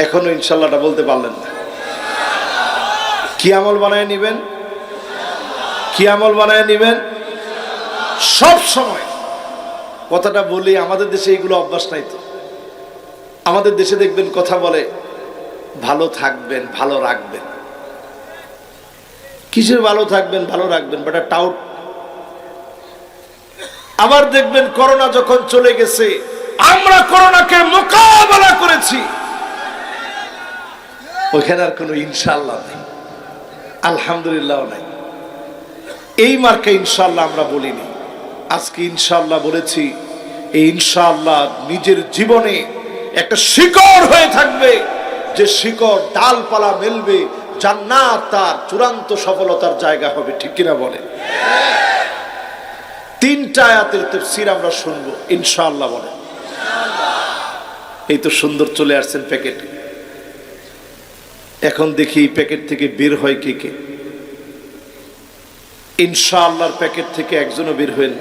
এখনো ইনশাআল্লাহটা বলতে পারলেন না, কি আমল বানায় নিবেন? কি আমল বানায় নিবেন? সব সময় কথাটা বলি, আমাদের দেশে এগুলো অভ্যাস নাই তো। আমাদের দেশে দেখবেন কথা বলে ভালো থাকবেন, ভালো রাখবেন। কিসের ভালো থাকবেন, ভালো রাখবেন? বেটা টাউট। আবার দেখবেন করোনা যখন চলে গেছে, আমরা করোনাকে মোকাবেলা করেছি, ওখানে আর কোনো ইনশাআল্লাহ নেই, আলহামদুলিল্লাহ নাই। এই মার্কে ইনশাআল্লাহ আমরা বলিনি, আজকে ইনশাআল্লাহ বলেছি। এই ইনশাআল্লাহ নিজের জীবনে একটা শিকড় হয়ে থাকবে, যে শিকড় ডালপালা মেলবে, জান্নাত তার চূড়ান্ত সফলতার জায়গা হবে। ঠিক কিনা বলে? 3টা আয়াতের তাফসীর আমরা শুনবো ইনশাআল্লাহ। বলে এই তো সুন্দর চলে আসছেন প্যাকেটে। এখন দেখি প্যাকেট থেকে বের হয় কে কে। ইনশাআল্লাহর প্যাকেট থেকে একজনও বের হয়েন।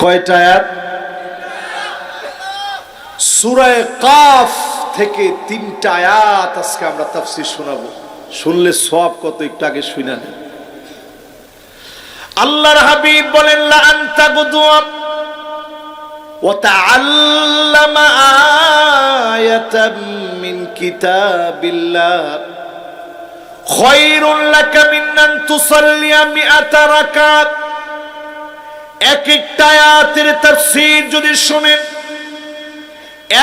কয়টা আয়াত? সূরা কাফ থেকে 3টা আয়াত আজকে আমরা তাফসীর শোনাবো। শুনলে সওয়াব কত, একটু আগে শুনে নেন। আল্লাহর হাবিব বলেন লা আনতা গুদওয়া ওয়া তাআল্লামা আয়াতাম মিন কিতাবিল্লাহ খায়রুল লাকা মিন আন তুসাল্লিয়া মিআতা রাকাত। এক একটা আয়াতের তাফসীর যদি শুনেন,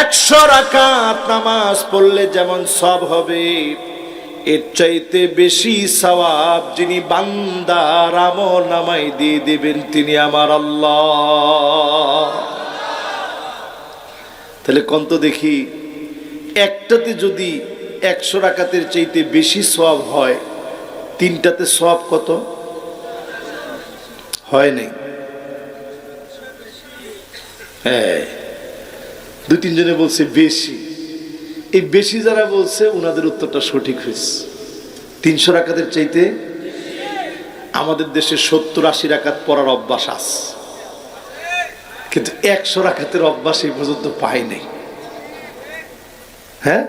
100 রাকাত নামাজ পড়লে যেমন সওয়াব হবে, এর চাইতে বেশি সওয়াব যিনি বান্দার আমলনামায় দিয়ে দিবেন তিনি আমার আল্লাহ। তাহলে কোন তো দেখি, একটাতে যদি 100 রাকাতের চাইতে বেশি সওয়াব হয়, 3টাতে সওয়াব কত হয়? নাই? হ্যাঁ, 2-3 জনে বলছে বেশি। এই বেশি যারা বলছে ওনাদের উত্তরটা সঠিক হয়েছে। 300 রাকাতের চাইতে আমাদের দেশে 70-80 রাকাত পড়ার অভ্যাস আছে, কিন্তু 100 রাকাতের অভ্যাস এই পর্যন্ত পাই নাই। হ্যাঁ,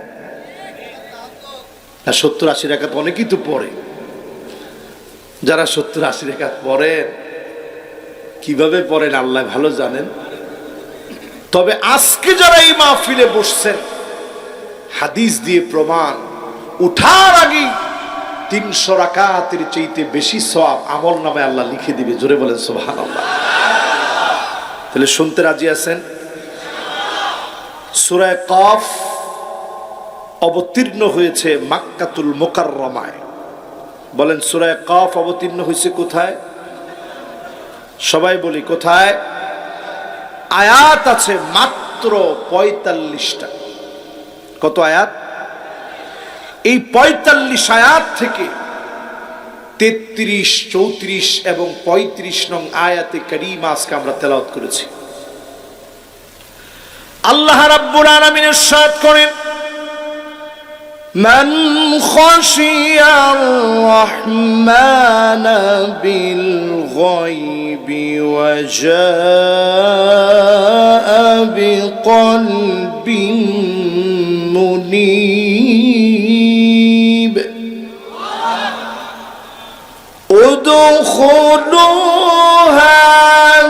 70-80 রাকাত অনেকেই তো পড়ে। যারা 70-80 রাকাত পড়েন, কিভাবে পড়েন আল্লাহ ভালো জানেন। তবে আজকে যারা এই মাহফিলে বসছেন, হাদিস দিয়ে প্রমাণ, উঠার আগে 300 রাকাতের চাইতে বেশি সওয়াব আমল নামে আল্লাহ লিখে দিবে। জোরে বলেন সুবহানাল্লাহ। তাহলে শুনতে রাজি আছেন? সূরা কাফ অবতীর্ণ হয়েছে মক্কাতুল মুকাররমায়। বলেন সূরা কাফ অবতীর্ণ হয়েছে কোথায়? সবাই বলি কোথায়? আয়াত আছে মাত্র 45টা। কত আয়াত? এই 45 আয়াত থেকে 33, 34 এবং 35 নং আয়াতে কারীমা আজকে আমরা তেলাওয়াত করেছি। আল্লাহ রাব্বুল আলামিন ইরশাদ করেন من خشي الرحمن بالغيب وجاء بقلب منيب ادخلوها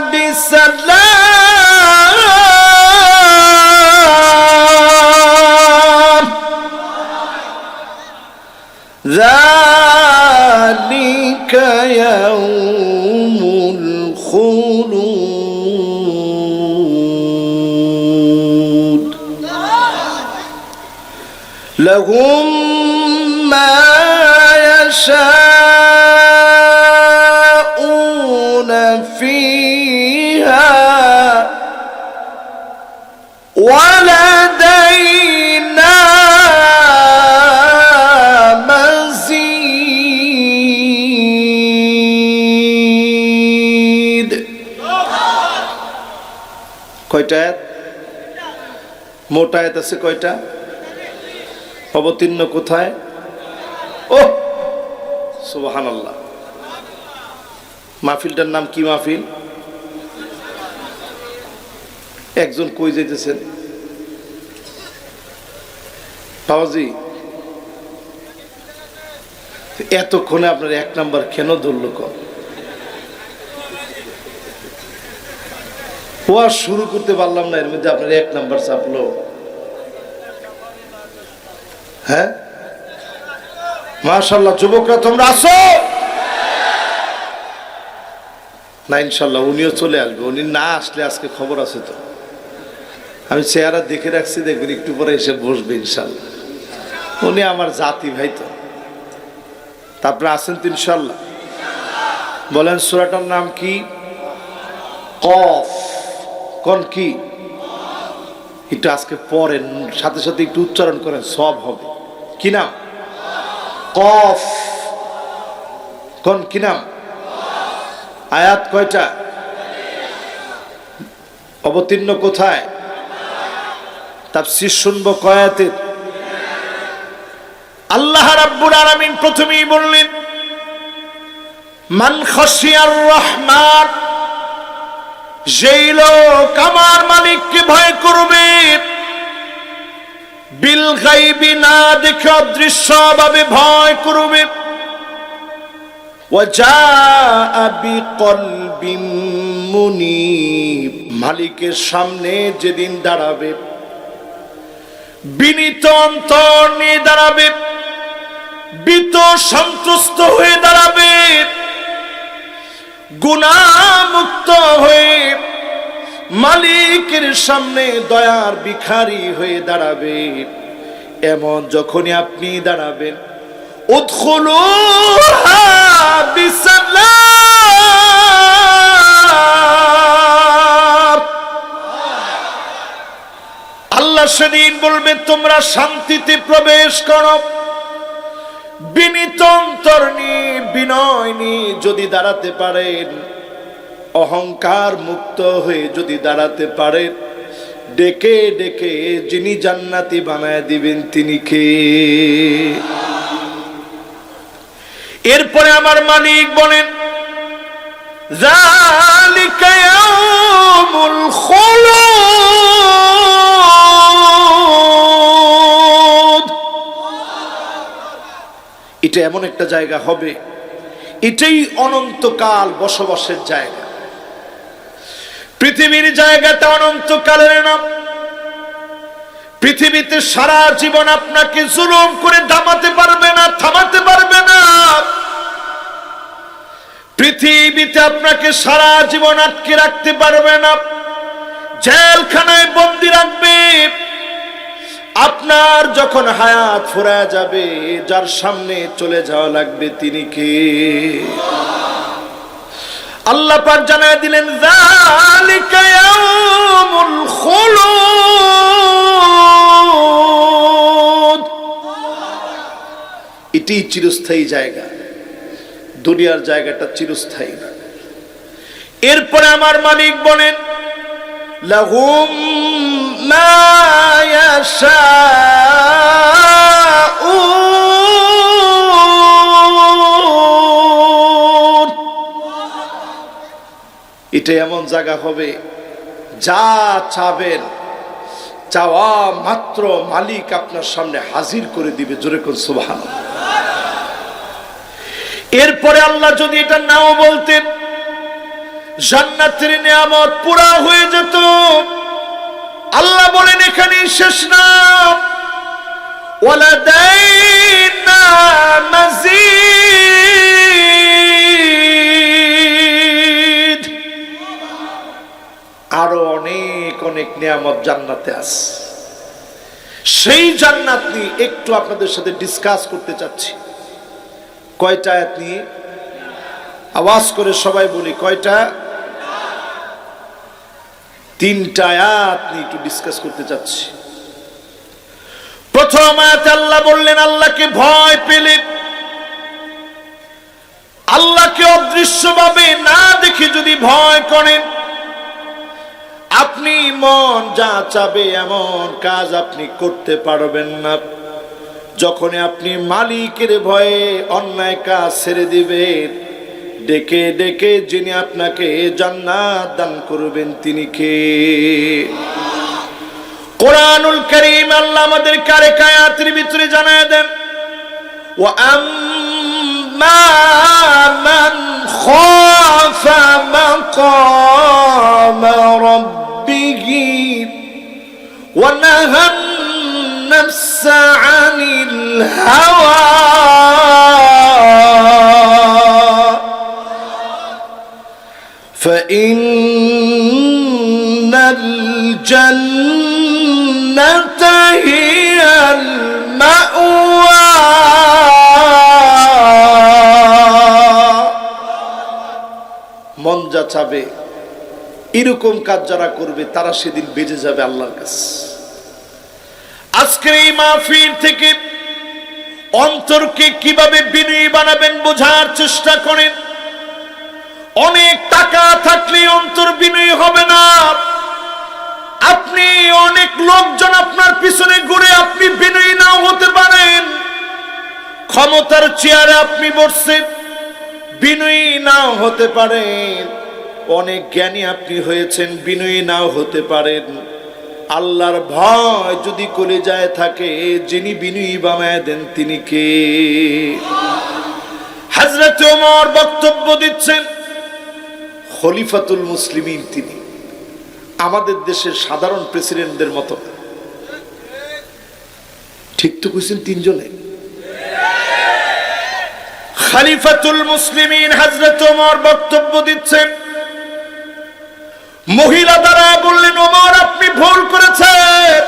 بسلام ذلك يوم الخلود لهم ما يشاءون فيها ولدينا مزيد কয়টা আয়াত মোট আয়াত আছে কয়টা অবতীর্ণ কোথায় ও সুবহানাল্লাহ মাহফিলটার নাম কি মাহফিল একজন কই যাইতেছেন বাবাজি এতক্ষণে আপনার এক নাম্বার কেন ধরল কম ওয়াজ শুরু করতে পারলাম না এর মধ্যে আপনার এক নাম্বার চাপলো হ্যাঁ মাশাআল্লাহ যুবকরা তোমরা আসো না ইনশাআল্লাহ উনিও চলে আসবে উনি না আসলে আজকে খবর আছে তো আমি চেহারা দেখে রাখছি দেখবেন একটু পরে এসে বসবে ইনশাআল্লাহ উনি আমার জাতি ভাই তো তারপরে আসেন তো ইনশাআল্লাহ বলেন সূরাটার নাম কি কফ কোন কি একটু আজকে পড়েন সাথে সাথে একটু উচ্চারণ করেন সব হবে কি নাম কফ কোন কি নাম আয়াত কয়টা অবতীর্ণ কোথায় তাফসীর শুনবো কয়াতের আল্লাহ রাব্বুল আলামিন প্রথমেই বললেন মান খাশিয়ার রহমান যেই লোক আমার মালিককে ভয় করবে বিল গায়বি না দেখে অদৃশ্যভাবে ভয় করবে ওয়াজা বিকলবিম মুনিব মালিকের সামনে যেদিন দাঁড়াবে বিনীত অন্তর নিয়ে দাঁড়াবে ভীত সন্তুষ্ট হয়ে দাঁড়াবে গুনাহমুক্ত হয়ে মালিকের সামনে দয়ার ভিখারি হয়ে দাঁড়াবে এমন যখনই আপনি দাঁড়াবেন উদখুলুহা বিসালাম আল্লাহ সেদিন বলবে তোমরা শান্তিতে প্রবেশ করো বিনীত অন্তর নিয়ে বিনয় নিয়ে যদি দাঁড়াতে পারেন অহংকার মুক্ত হয়ে যদি দাঁড়াতে পারেন ডেকে ডেকে যিনি জান্নাতি বানায় দিবেন তিনি কে এরপরে আমার মালিক বলেন যালিকা ইয়াউমুল খুলুদ এটা এমন একটা জায়গা হবে এটাই অনন্তকাল বসবাসের জায়গা পৃথিবীর জায়গাটা অনন্তকালের না পৃথিবীতে সারা জীবন আপনাকে জুলুম করে দামাতে পারবে না থামাতে পারবে না পৃথিবীতে আপনাকে সারা জীবন আটকে রাখতে পারবে না জেলখানায় বন্দী রাখবে আপনার যখন হায়াত ফুরায় যাবে যার সামনে চলে যাওয়া লাগবে তিনি কে আল্লাহ পাক জানায় দিলেন যালিকা ইয়াউমুল খুলুদ এটি চিরস্থায়ী জায়গা দুনিয়ার জায়গাটা চিরস্থায়ী না এরপরে আমার মালিক বলেন লাহুম মা ইয়াশাউন এটা এমন জায়গা হবে, যা চাবেন চাওয়া মাত্র মালিক আপনার সামনে হাজির করে দিবে। জোরে কোন সুবহানাল্লাহ। এরপরে আল্লাহ যদি এটা নাও বলতেন, জান্নাতের নিয়ামত পুরা হয়ে যেত। আল্লাহ বলেন এখানেই শেষ না, ওয়ালাদাইনা মাজিদ, আরো অনেক অনেক নিয়ামত জান্নাতে আছে। সেই জান্নাত নিয়ে একটু আপনাদের সাথে ডিসকাস করতে চাচ্ছি। কয়টা আয়াত নিয়ে? আওয়াজ করে সবাই বলি, কয়টা? 3টা আয়াত নিয়ে একটু ডিসকাস করতে চাচ্ছি। প্রথম আয়াতে আল্লাহ বললেন, আল্লাহকে ভয় পেলে, আল্লাহকে অদৃশ্যভাবে না দেখে যদি ভয় করেন, আপনি মন যা চাবে এমন কাজ আপনি করতে পারবেন না। যখন আপনি মালিকের ভয়ে অন্যায় কাজ ছেড়ে দিবেন, ডেকে ডেকে যিনি আপনাকে জান্নাত দান করবেন তিনি কে? কোরআনুল কারীম আল্লাহ আমাদের কারে আয়াতের ভিতরে জানায় দেন, ওয়া আম্মা মান খাফা মাকাম রাব্বিহি ওয়া নাহান নাফসা আনিল হাওয়া فإن الجنة هي المأوى মন যা চাবে এরকম কাজ যারা করবে তারা সেদিন বেঁচে যাবে আল্লাহর কাছে। আজকের এই মাহফিল থেকে অন্তরকে কিভাবে বিনয়ী বানাবেন বোঝার চেষ্টা করেন। অনেক টাকা থাকলে অন্তর বিনয়ী হবে না। আপনি অনেক লোকজন আপনার পিছনে ঘুরে আপনি বিনয়ী নাও হতে পারেন। ক্ষমতার চেয়ারে আপনি বসছেন, বিনয়ী নাও হতে পারেন। অনেক জ্ঞানী আপনি হয়েছেন, বিনয়ী নাও হতে পারেন। আল্লাহর ভয় যদি কলিজায় থাকে, যিনি বিনয়ী বানায় দেন তিনি কে? হযরত ওমর বক্তব্য দিচ্ছেন, খলিফাতুল মুসলিমিন তিনি, আমাদের দেশের সাধারণ প্রেসিডেন্টদের মতো। ঠিক তো কইছেন? 3 জনে খলিফাতুল মুসলিমিন হযরত ওমর বক্তব্য দিচ্ছেন। মহিলা দ্বারা বললেন, ওমর আপনি ভুল করেছেন।